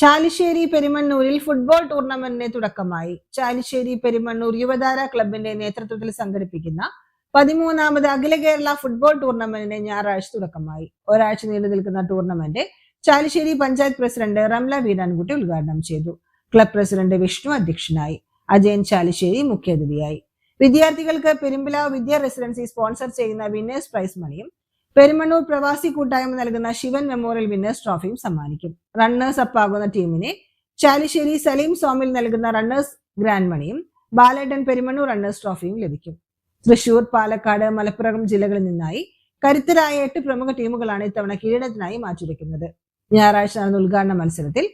Chalissery പെരുമണ്ണൂരിൽ football ടൂർണമെന്റിന് തുടക്കമായി. ചാലിശ്ശേരി പെരുമണ്ണൂർ യുവതാര ക്ലബിന്റെ നേതൃത്വത്തിൽ സംഘടിപ്പിക്കുന്ന 13ാമത് അഖില കേരള ഫുട്ബോൾ ടൂർണമെന്റിന് ഞായറാഴ്ച തുടക്കമായി. ഒരാഴ്ച നീണ്ടു നിൽക്കുന്ന ടൂർണമെന്റ് ചാലിശ്ശേരി പഞ്ചായത്ത് പ്രസിഡന്റ് റംല വീരാൻകുട്ടി ഉദ്ഘാടനം ചെയ്തു. ക്ലബ് പ്രസിഡന്റ് വിഷ്ണു അധ്യക്ഷനായി. അജയൻ ചാലിശ്ശേരി മുഖ്യാതിഥിയായി. വിദ്യാർത്ഥികൾക്ക് പെരുമ്പിലാവ് വിദ്യാ റെസിഡൻസി സ്പോൺസർ ചെയ്യുന്ന വിന്നേഴ്സ് പ്രൈസ് മണിയും പെരുമണ്ണൂർ പ്രവാസി കൂട്ടായ്മ നൽകുന്ന ശിവൻ മെമ്മോറിയൽ വിന്നേഴ്സ് ട്രോഫിയും സമ്മാനിക്കും. റണ്ണേഴ്സ് അപ്പ് ആകുന്ന ടീമിനെ ചാലിശ്ശേരി സലീം സോമിൽ നൽകുന്ന റണ്ണേഴ്സ് ഗ്രാൻഡ് മണിയും ബാലേട്ടൻ പെരുമണ്ണൂർ റണ്ണേഴ്സ് ട്രോഫിയും ലഭിക്കും. തൃശൂർ, പാലക്കാട്, മലപ്പുറം ജില്ലകളിൽ നിന്നായി കരുത്തരായ 8 പ്രമുഖ ടീമുകളാണ് ഇത്തവണ കിരീടത്തിനായി മാറ്റുരയ്ക്കുന്നത്. ഞായറാഴ്ച നടന്ന ഉദ്ഘാടന മത്സരത്തിൽ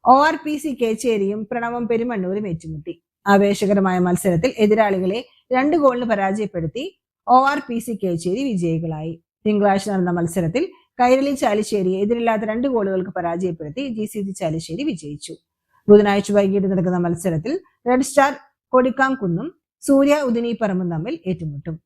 ORPC കേച്ചേരിയും പ്രണവം പെരുമണ്ണൂരും ഏറ്റുമുട്ടി. ആവേശകരമായ മത്സരത്തിൽ എതിരാളികളെ 2 ഗോളിന് പരാജയപ്പെടുത്തി ORPC കേച്ചേരി വിജയികളായി. തിങ്കളാഴ്ച നടന്ന മത്സരത്തിൽ കൈരളി ചാലിശ്ശേരിയെ എതിരില്ലാത്ത 2 ഗോളുകൾക്ക് പരാജയപ്പെടുത്തി GCC ചാലിശ്ശേരി വിജയിച്ചു. ബുധനാഴ്ച വൈകിട്ട് നടക്കുന്ന മത്സരത്തിൽ റെഡ് സ്റ്റാർ കൊടിക്കാംകുന്നും സൂര്യ ഉദിനി പറമ്പും തമ്മിൽ ഏറ്റുമുട്ടും.